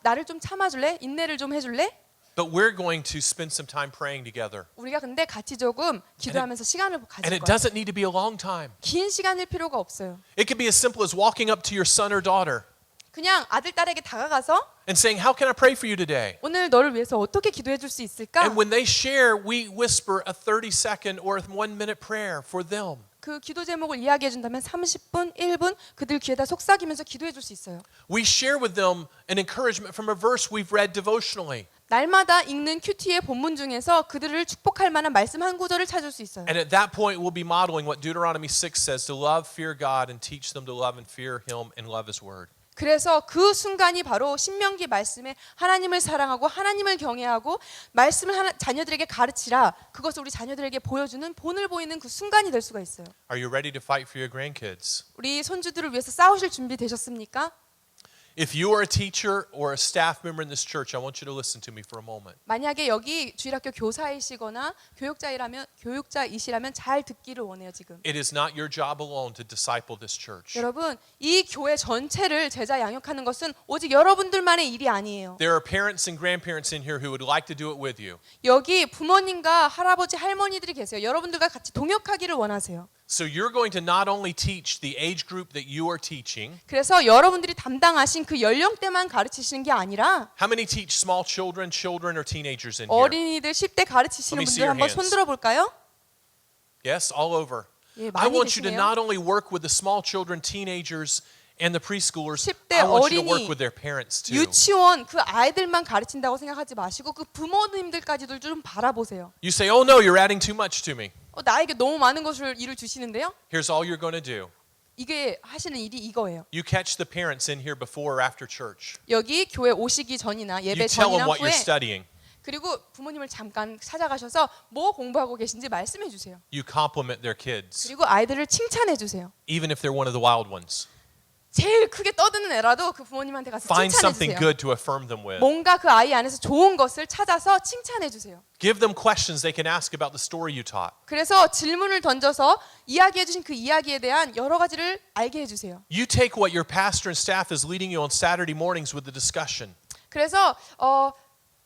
나를 좀 참아줄래? 인내를 좀 해줄래? But we're going to spend some time praying together. 우리가 근데 같이 조금 기도하면서 시간을 And 가질 it 거예요. doesn't need to be a long time. 긴 시간일 필요가 없어요. It could be as simple as walking up to your son or daughter 그냥 아들, 딸에게 다가가서 and saying, how can I pray for you today? 오늘 너를 위해서 어떻게 기도해 줄 수 있을까? And when they share, we whisper a 30-second or a 1-minute prayer for them. 그 기도 제목을 이야기해 준다면 30분, 1분 그들 귀에다 속삭이면서 기도해 줄 수 있어요. We share with them an encouragement from a verse we've read devotionally. 날마다 읽는 큐티의 본문 중에서 그들을 축복할 만한 말씀 한 구절을 찾을 수 있어요. And at that point, we'll be modeling what Deuteronomy 6 says, to love, fear God, and teach them to love and fear Him and love His word. 그래서 그 순간이 바로 신명기 말씀에 하나님을 사랑하고 하나님을 경외하고 말씀을 자녀들에게 가르치라. 그것을 우리 자녀들에게 보여주는 본을 보이는 그 순간이 될 수가 있어요. Are you ready to fight for your grandkids? 우리 손주들을 위해서 싸우실 준비 되셨습니까? If you are a teacher or a staff member in this church, I want you to listen to me for a moment. 만약에 여기 주일학교 교사이시거나 교육자이시라면 잘 듣기를 원해요, 지금. It is not your job alone to disciple this church. 여러분, 이 교회 전체를 제자 양육하는 것은 오직 여러분들만의 일이 아니에요. There are parents and grandparents in here who would like to do it with you. 여기 부모님과 할아버지, 할머니들이 계세요. 여러분들과 같이 동역하기를 원하세요. So you're going to not only teach the age group that you are teaching. 그래서 여러분들이 담당하신 그 연령대만 가르치시는 게 아니라 How many teach small children, or teenagers in here? 어린이들 10대 가르치시는 Let me see 분들 your 한번 hands. 손 들어 볼까요? Yes, all over. 예, I 많이 want you to 계시네요. not only work with the small children, teenagers, and the preschoolers. 10대 I want you to work 어린이, with their parents too. 유치원 그 아이들만 가르친다고 생각하지 마시고 그 부모님들까지도 좀 바라보세요. You say, "Oh no, you're adding too much to me." 나에게 너무 많은 것을 일을 주시는데요. Here's all you're going to do. 이게 하시는 일이 이거예요. You catch the parents in here before or after church. 여기 교회 오시기 전이나 예배 You tell them 전이나 what you're 후에 studying. 그리고 부모님을 잠깐 찾아가셔서 뭐 공부하고 계신지 말씀해 주세요. You compliment their kids, 그리고 아이들을 칭찬해 주세요. even if they're one of the wild ones. 제일 크게 떠드는 애라도 그 부모님한테 가서 Find 칭찬해 something 주세요. good to affirm them with. 뭔가 그 아이 안에서 좋은 것을 찾아서 칭찬해 주세요. Give them questions they can ask about the story you taught. 그래서 질문을 던져서 이야기해 주신 그 이야기에 대한 여러 가지를 알게 해 주세요. You take what your pastor and staff is leading you on Saturday mornings with the discussion. 그래서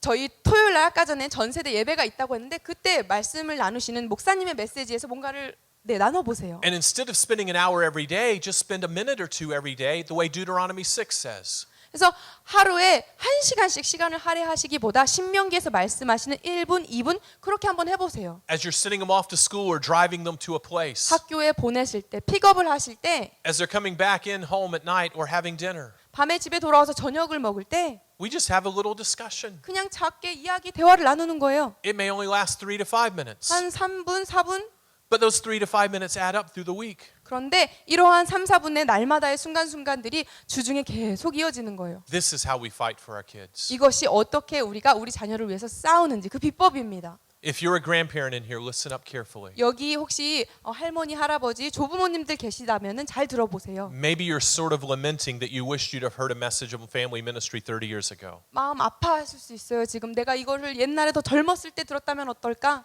저희 토요일 날 아까 전에 전세대 예배가 있다고 했는데 그때 말씀을 나누시는 목사님의 메시지에서 뭔가를 나눠 보세요. And instead of spending an hour every day, just spend a minute or two every day, the way Deuteronomy 6 says. 그래서 하루에 1시간씩 시간을 할애하시기보다 신명기에서 말씀하시는 1분, 2분 그렇게 한번 해보세요. As you're sending them off to school or driving them to a place. 학교에 보내실 때, 픽업을 하실 때, As they're coming back in home at night or having dinner. 밤에 집에 돌아와서 저녁을 먹을 때 We just have a little discussion. 그냥 작게 이야기, 대화를 나누는 거예요. It may only last 3 to 5 minutes. 한 3분, 4분? But those 3 to 5 minutes add up through the week. 그런데 이러한 3, 4분의 날마다의 순간순간들이 주중에 계속 이어지는 거예요. This is how we fight for our kids. 이것이 어떻게 우리가 우리 자녀를 위해서 싸우는지 그 비법입니다. If you're a grandparent in here, listen up carefully. 여기 혹시 할머니, 할아버지, 조부모님들 계시다면은 잘 들어보세요. Maybe you're sort of lamenting that you wished you'd have heard a message of family ministry 30 years ago. 마음 아파하실 수 있어요. 지금 내가 이거를 옛날에 더 젊었을 때 들었다면 어떨까?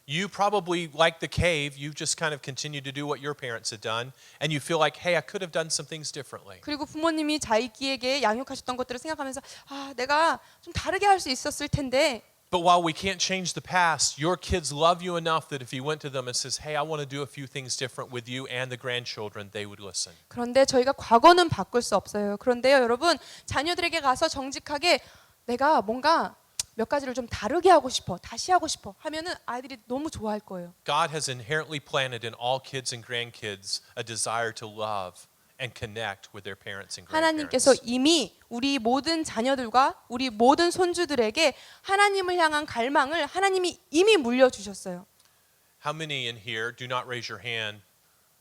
You probably, like the cave, you just kind of continue to do what your parents had done, and you feel like, hey, I could have done some things differently. 그리고 부모님이 자기에게 양육하셨던 것들을 생각하면서 내가 좀 다르게 할 수 있었을 텐데. But while we can't change the past, your kids love you enough that if you went to them and says, "Hey, I want to do a few things different with you and the grandchildren," they would listen. 그런데 저희가 과거는 바꿀 수 없어요. 그런데요, 여러분, 자녀들에게 가서 정직하게 내가 뭔가 몇 가지를 좀 다르게 하고 싶어, 다시 하고 싶어 하면은 아이들이 너무 좋아할 거예요. God has inherently planted in all kids and grandkids a desire to love and connect with their parents and 하나님께서 grandparents. 이미 우리 모든 자녀들과 우리 모든 손주들에게 하나님을 향한 갈망을 하나님이 이미 물려주셨어요. How many in here do not raise your hand,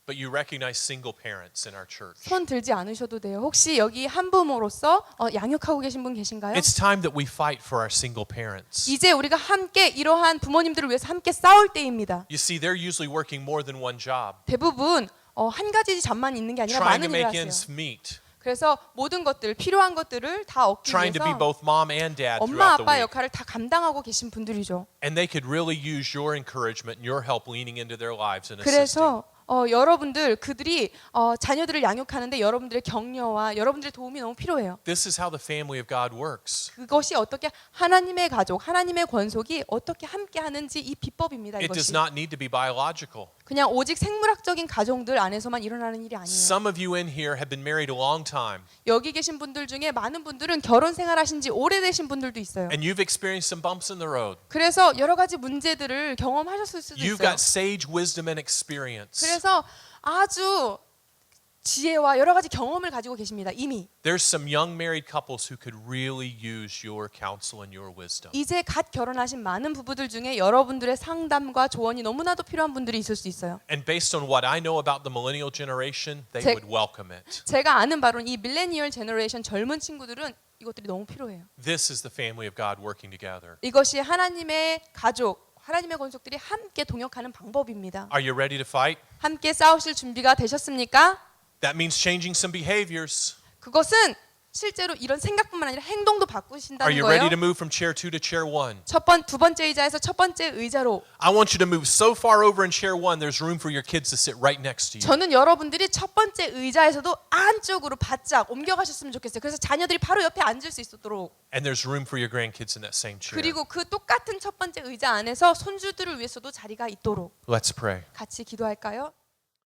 but you recognize single parents in our church? 손 들지 않으셔도 돼요. 혹시 여기 한부모로서 양육하고 계신 분 계신가요? It's time that we fight for our single parents. 이제 우리가 함께 이러한 부모님들을 위해서 함께 싸울 때입니다. You see, they're usually working more than one job, 대부분 한 가지 잡만 있는 게 아니라 trying to 많은 일을 make 하세요. ends meet, 그래서 모든 것들, 필요한 것들을 다 얻기 trying to be 위해서 both mom and dad 엄마 throughout the 아빠 week. 역할을 다 감당하고 계신 분들이죠. And they could really use your encouragement and your help leaning into their lives and assisting. 그래서 여러분들 그들이 자녀들을 양육하는데 여러분들의 격려와 여러분들의 도움이 너무 필요해요. This is how the family of God works. 그것이 어떻게 하나님의 가족, 하나님의 권속이 어떻게 함께 하는지 이 비법입니다. It does 이것이 not need to be biological. 그냥 오직 생물학적인 가정들 안에서만 일어나는 일이 아니에요. Some of you in here have been married a long time, 여기 계신 분들 중에 많은 분들은 결혼 생활하신 지 오래되신 분들도 있어요. and you've experienced some bumps in the road. 그래서 여러 가지 문제들을 경험하셨을 수도 You've 있어요. got sage wisdom and experience. 그래서 아주 지혜와 여러 가지 경험을 가지고 계십니다. 이미 There's some young married couples who could really use your counsel and your wisdom. 이제 갓 결혼하신 많은 부부들 중에 여러분들의 상담과 조언이 너무나도 필요한 분들이 있을 수 있어요. And based on what I know about the millennial generation, they 제- would welcome it. 제가 아는 바로는 이 밀레니얼 제너레이션 젊은 친구들은 이것들이 너무 필요해요. This is the family of God working together. 이것이 하나님의 가족, 하나님의 권속들이 함께 동역하는 방법입니다. Are you ready to fight? 함께 싸우실 준비가 되셨습니까? That means changing some behaviors. 그것은 실제로 이런 생각뿐만 아니라 행동도 Are 바꾸신다는 you ready 거예요. to move from chair 2 to chair 1? 두 번째 의자에서 첫 번째 의자로. I want you to move so far over in chair 1, there's room for your kids to sit right next to you. 저는 여러분들이 첫 번째 의자에서도 안쪽으로 바짝 옮겨가셨으면 좋겠어요. 그래서 자녀들이 바로 옆에 앉을 수 있도록. And there's room for your grandkids in that same chair. 그리고 그 똑같은 첫 번째 의자 안에서 손주들을 위해서도 자리가 있도록. Let's pray. 같이 기도할까요?